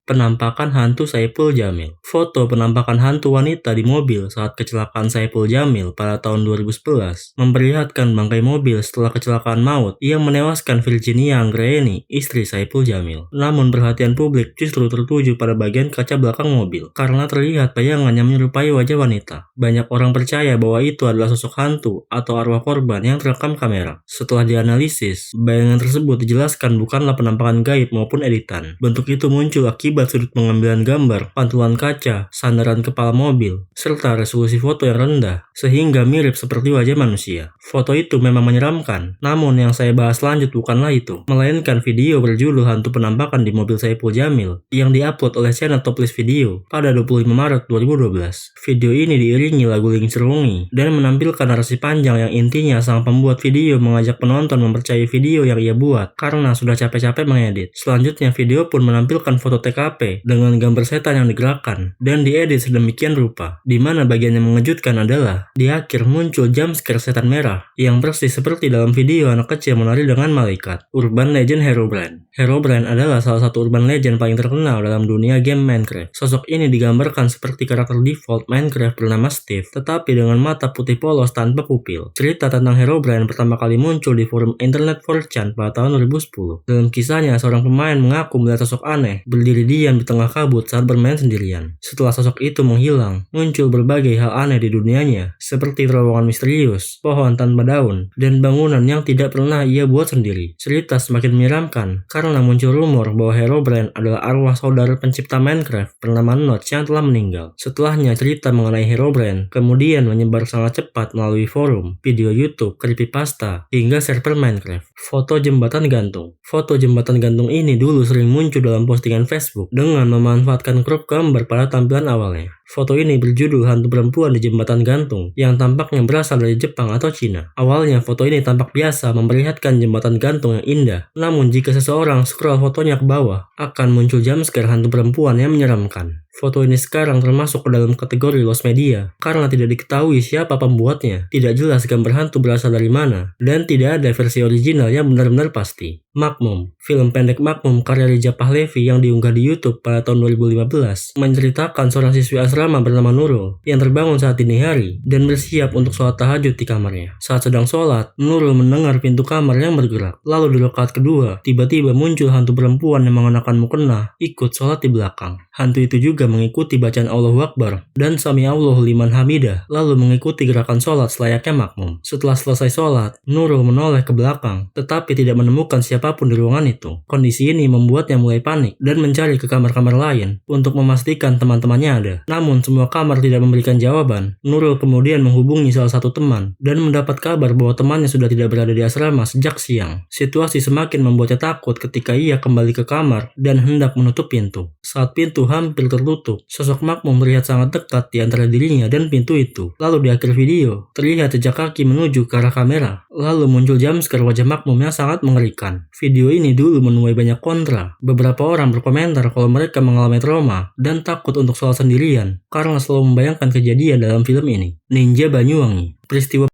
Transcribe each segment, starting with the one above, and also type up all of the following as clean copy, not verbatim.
Penampakan hantu Saipul Jamil. Foto penampakan hantu wanita di mobil saat kecelakaan Saipul Jamil pada tahun 2011 memperlihatkan bangkai mobil setelah kecelakaan maut yang menewaskan Virginia Anggraeni, istri Saipul Jamil. Namun perhatian publik justru tertuju pada bagian kaca belakang mobil karena terlihat bayangan yang menyerupai wajah wanita. Banyak orang percaya bahwa itu adalah sosok hantu atau arwah korban yang terekam kamera. Setelah dianalisis, bayangan tersebut dijelaskan bukanlah penampakan gaib maupun editan. Bentuk itu muncul akibat sudut pengambilan gambar, pantulan kaca, sandaran kepala mobil, serta resolusi foto yang rendah, sehingga mirip seperti wajah manusia. Foto itu memang menyeramkan, namun yang saya bahas lanjut bukanlah itu, melainkan video berjudul Hantu Penampakan di Mobil Saipul Jamil, yang diupload oleh channel Toplist Video pada 25 Maret 2012. Video ini diiringi lagu Ling Serungi, dan menampilkan narasi panjang yang intinya sang pembuat video mengajak penonton mempercayai video yang ia buat, karena sudah capek-capek mengedit. Selanjutnya video pun menampilkan foto TKP dengan gambar setan yang digerakkan dan diedit sedemikian rupa, di mana bagian yang mengejutkan adalah di akhir muncul jumpscare setan merah yang persis seperti dalam video anak kecil menari dengan malaikat. Urban Legend Herobrine. Herobrine adalah salah satu urban legend paling terkenal dalam dunia game Minecraft. Sosok ini digambarkan seperti karakter default Minecraft bernama Steve, tetapi dengan mata putih polos tanpa pupil. Cerita tentang Herobrine pertama kali muncul di forum internet 4chan pada tahun 2010. Dalam kisahnya, seorang pemain mengaku melihat sosok aneh berdiri diam di tengah kabut saat bermain sendirian. Setelah sosok itu menghilang, muncul berbagai hal aneh di dunianya, seperti terowongan misterius, pohon tanpa daun, dan bangunan yang tidak pernah ia buat sendiri. Cerita semakin menyeramkan karena muncul rumor bahwa Herobrine adalah arwah saudara pencipta Minecraft bernama Notch yang telah meninggal. Setelahnya, cerita mengenai Herobrine kemudian menyebar sangat cepat melalui forum, video YouTube, creepypasta, hingga server Minecraft. Foto jembatan gantung. Foto jembatan gantung ini dulu sering muncul dalam postingan Facebook dengan memanfaatkan crop gambar pada tampilan awalnya. Foto ini berjudul Hantu Perempuan di Jembatan Gantung yang tampaknya berasal dari Jepang atau Cina. Awalnya foto ini tampak biasa memperlihatkan jembatan gantung yang indah. Namun jika seseorang scroll fotonya ke bawah, akan muncul jumpscare hantu perempuan yang menyeramkan. Foto ini sekarang termasuk ke dalam kategori lost media karena tidak diketahui siapa pembuatnya, tidak jelas gambar hantu berasal dari mana, dan tidak ada versi original yang benar-benar pasti. Makmum. Film pendek Makmum karya Rija Pahlavi yang diunggah di YouTube pada tahun 2015 menceritakan seorang siswi asrama bernama Nurul yang terbangun saat dini hari dan bersiap untuk sholat tahajud di kamarnya. Saat sedang sholat, Nurul mendengar pintu kamar yang bergerak. Lalu di rakaat kedua, tiba-tiba muncul hantu perempuan yang mengenakan mukena ikut sholat di belakang. Hantu itu juga mengikuti bacaan Allahu Akbar dan Sami Allahu liman hamidah, lalu mengikuti gerakan sholat selayaknya makmum. Setelah selesai sholat, Nurul menoleh ke belakang, tetapi tidak menemukan siapapun di ruangan itu. Kondisi ini membuatnya mulai panik dan mencari ke kamar-kamar lain untuk memastikan teman-temannya ada. Namun semua kamar tidak memberikan jawaban. Nurul kemudian menghubungi salah satu teman dan mendapat kabar bahwa temannya sudah tidak berada di asrama sejak siang. Situasi semakin membuatnya takut ketika ia kembali ke kamar dan hendak menutup pintu. Saat pintu hampir tertutup, sosok makmum terlihat sangat dekat di antara dirinya dan pintu itu. Lalu di akhir video, terlihat jejak kaki menuju ke arah kamera. Lalu muncul jumpscare wajah makmum yang sangat mengerikan. Video ini dulu menuai banyak kontra. Beberapa orang berkomentar kalau mereka mengalami trauma dan takut untuk sholat sendirian karena selalu membayangkan kejadian dalam film ini. Ninja Banyuwangi. Peristiwa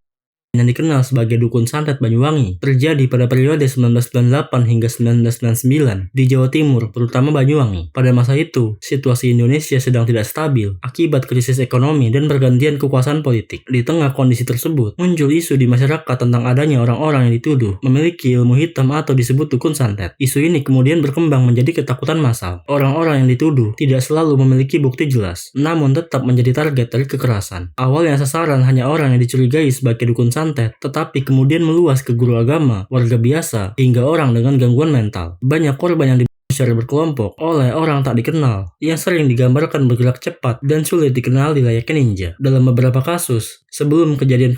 yang dikenal sebagai Dukun Santet Banyuwangi terjadi pada periode 1998 hingga 1999 di Jawa Timur, terutama Banyuwangi. Pada masa itu, situasi Indonesia sedang tidak stabil akibat krisis ekonomi dan pergantian kekuasaan politik. Di tengah kondisi tersebut, muncul isu di masyarakat tentang adanya orang-orang yang dituduh memiliki ilmu hitam atau disebut dukun santet. Isu ini kemudian berkembang menjadi ketakutan massal. Orang-orang yang dituduh tidak selalu memiliki bukti jelas, namun tetap menjadi target dari kekerasan. Awalnya sasaran hanya orang yang dicurigai sebagai dukun santet, tetapi kemudian meluas ke guru agama, warga biasa, hingga orang dengan gangguan mental. Banyak korban yang dibunuh secara berkelompok oleh orang tak dikenal, yang sering digambarkan bergerak cepat dan sulit dikenali layaknya ninja. Dalam beberapa kasus, sebelum kejadian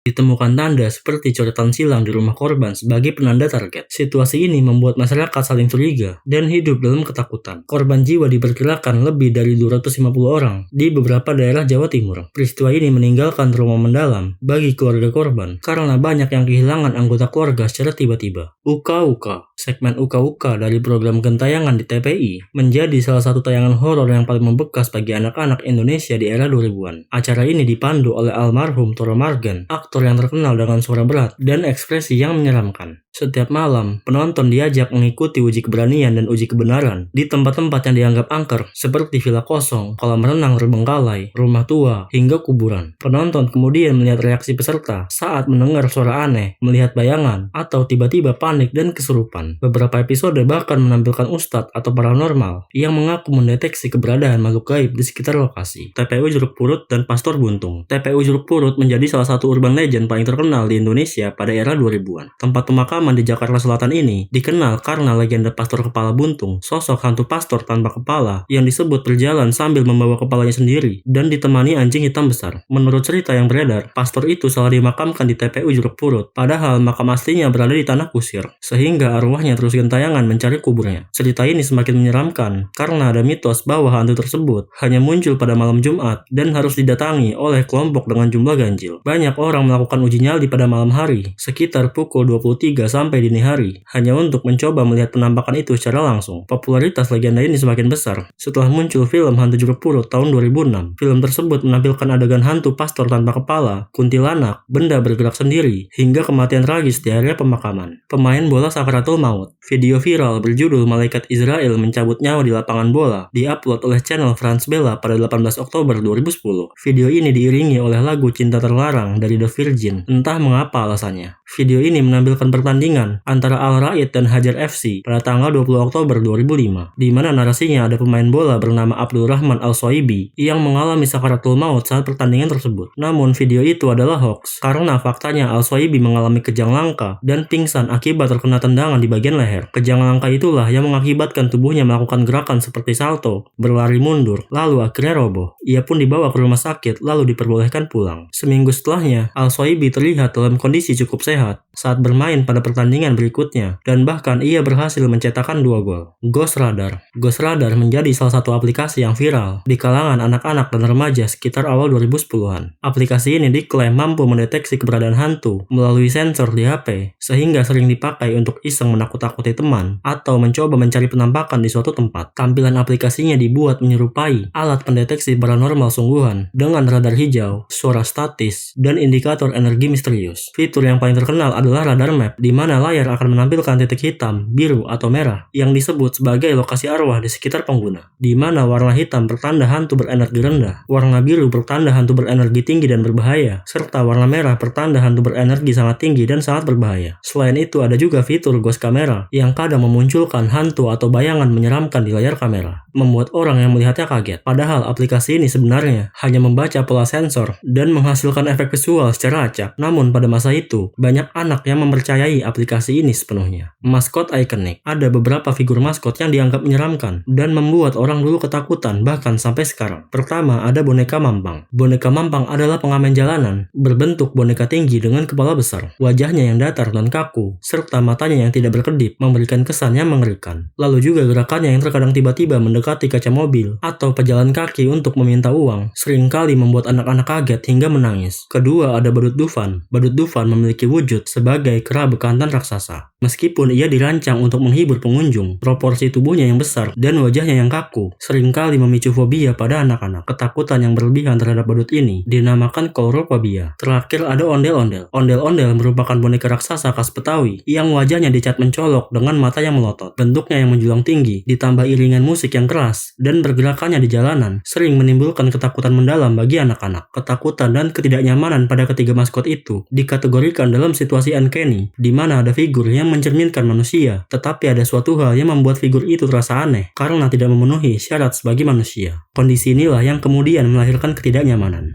ditemukan tanda seperti coretan silang di rumah korban sebagai penanda target. Situasi ini membuat masyarakat saling curiga dan hidup dalam ketakutan. Korban jiwa diperkirakan lebih dari 250 orang di beberapa daerah Jawa Timur. Peristiwa ini meninggalkan trauma mendalam bagi keluarga korban karena banyak yang kehilangan anggota keluarga secara tiba-tiba. Uka-uka. Segmen Uka-uka dari program Gentayangan di TPI menjadi salah satu tayangan horor yang paling membekas bagi anak-anak Indonesia di era 2000-an. Acara ini dipandu oleh almarhum Toro Margan, aktor aktor yang terkenal dengan suara berat dan ekspresi yang menyeramkan. Setiap malam, penonton diajak mengikuti uji keberanian dan uji kebenaran di tempat-tempat yang dianggap angker seperti villa kosong, kolam renang terbengkalai, rumah tua, hingga kuburan. Penonton kemudian melihat reaksi peserta saat mendengar suara aneh, melihat bayangan, atau tiba-tiba panik dan kesurupan. Beberapa episode bahkan menampilkan ustadz atau paranormal yang mengaku mendeteksi keberadaan makhluk gaib di sekitar lokasi. TPU Jeruk Purut dan Pastor Buntung. TPU Jeruk Purut menjadi salah satu urban legend paling terkenal di Indonesia pada era 2000-an. Tempat pemakaman di Jakarta Selatan ini dikenal karena legenda pastor kepala buntung, sosok hantu pastor tanpa kepala yang disebut berjalan sambil membawa kepalanya sendiri dan ditemani anjing hitam besar. Menurut cerita yang beredar, pastor itu salah dimakamkan di TPU Jeruk Purut, padahal makam aslinya berada di tanah kusir, sehingga arwahnya terus gentayangan mencari kuburnya. Cerita ini semakin menyeramkan karena ada mitos bahwa hantu tersebut hanya muncul pada malam Jumat dan harus didatangi oleh kelompok dengan jumlah ganjil. Banyak orang melakukan uji nyali pada malam hari, sekitar pukul 23 sampai dini hari, hanya untuk mencoba melihat penampakan itu secara langsung. Popularitas legenda ini semakin besar setelah muncul film Hantu Jeruk Purut tahun 2006. Film tersebut menampilkan adegan hantu pastor tanpa kepala, kuntilanak, benda bergerak sendiri, hingga kematian tragis di area pemakaman. Pemain bola Sakaratul Maut. Video viral berjudul Malaikat Israel Mencabut Nyawa di Lapangan Bola diupload oleh channel France Bella pada 18 Oktober 2010. Video ini diiringi oleh lagu Cinta Terlarang dari The Virgin, entah mengapa alasannya. Video ini menampilkan pertandingan antara Al Raid dan Hajar FC pada tanggal 20 Oktober 2005, di mana narasinya ada pemain bola bernama Abdul Rahman Al-Swaibi yang mengalami sakaratul maut saat pertandingan tersebut. Namun video itu adalah hoax, karena faktanya Al-Swaibi mengalami kejang langka dan pingsan akibat terkena tendangan di bagian leher. Kejang langka itulah yang mengakibatkan tubuhnya melakukan gerakan seperti salto, berlari mundur, lalu akhirnya roboh. Ia pun dibawa ke rumah sakit lalu diperbolehkan pulang. Seminggu setelahnya, Al-Swaibi terlihat dalam kondisi cukup sehat saat bermain pada pertandingan berikutnya, dan bahkan ia berhasil mencetakkan 2 gol. Ghost Radar. Ghost Radar menjadi salah satu aplikasi yang viral di kalangan anak-anak dan remaja sekitar awal 2010-an. Aplikasi ini diklaim mampu mendeteksi keberadaan hantu melalui sensor di HP, sehingga sering dipakai untuk iseng menakut-nakuti teman atau mencoba mencari penampakan di suatu tempat. Tampilan aplikasinya dibuat menyerupai alat pendeteksi paranormal sungguhan dengan radar hijau, suara statis, dan indikator energi misterius. Fitur yang paling terkenal adalah radar map, di mana layar akan menampilkan titik hitam, biru, atau merah yang disebut sebagai lokasi arwah di sekitar pengguna, di mana warna hitam bertanda hantu berenergi rendah, warna biru bertanda hantu berenergi tinggi dan berbahaya, serta warna merah bertanda hantu berenergi sangat tinggi dan sangat berbahaya. Selain itu, ada juga fitur ghost camera yang kadang memunculkan hantu atau bayangan menyeramkan di layar kamera, membuat orang yang melihatnya kaget. Padahal aplikasi ini sebenarnya hanya membaca pola sensor dan menghasilkan efek visual secara acak. Namun pada masa itu, banyak anak yang mempercayai aplikasi ini sepenuhnya. Maskot ikonik. Ada beberapa figur maskot yang dianggap menyeramkan dan membuat orang dulu ketakutan bahkan sampai sekarang. Pertama, ada boneka Mampang. Boneka Mampang adalah pengamen jalanan, berbentuk boneka tinggi dengan kepala besar, wajahnya yang datar dan kaku, serta matanya yang tidak berkedip memberikan kesan yang mengerikan. Lalu juga gerakannya yang terkadang tiba-tiba mendekati kaca mobil atau pejalan kaki untuk meminta uang, seringkali membuat anak-anak kaget hingga menangis. Kedua, ada Badut Dufan. Badut Dufan memiliki wujud sebagai kera bekantan raksasa. Meskipun ia dirancang untuk menghibur pengunjung, proporsi tubuhnya yang besar dan wajahnya yang kaku seringkali memicu fobia pada anak-anak. Ketakutan yang berlebihan terhadap badut ini dinamakan coulrophobia. Terakhir ada ondel-ondel. Ondel-ondel merupakan boneka raksasa khas Betawi yang wajahnya dicat mencolok dengan mata yang melotot. Bentuknya yang menjulang tinggi ditambah iringan musik yang keras dan pergerakannya di jalanan sering menimbulkan ketakutan mendalam bagi anak-anak. Ketakutan dan ketidaknyamanan pada ketiga maskot itu dikategorikan dalam situasi uncanny, di mana ada figur yang mencerminkan manusia, tetapi ada suatu hal yang membuat figur itu terasa aneh karena tidak memenuhi syarat sebagai manusia. Kondisi inilah yang kemudian melahirkan ketidaknyamanan.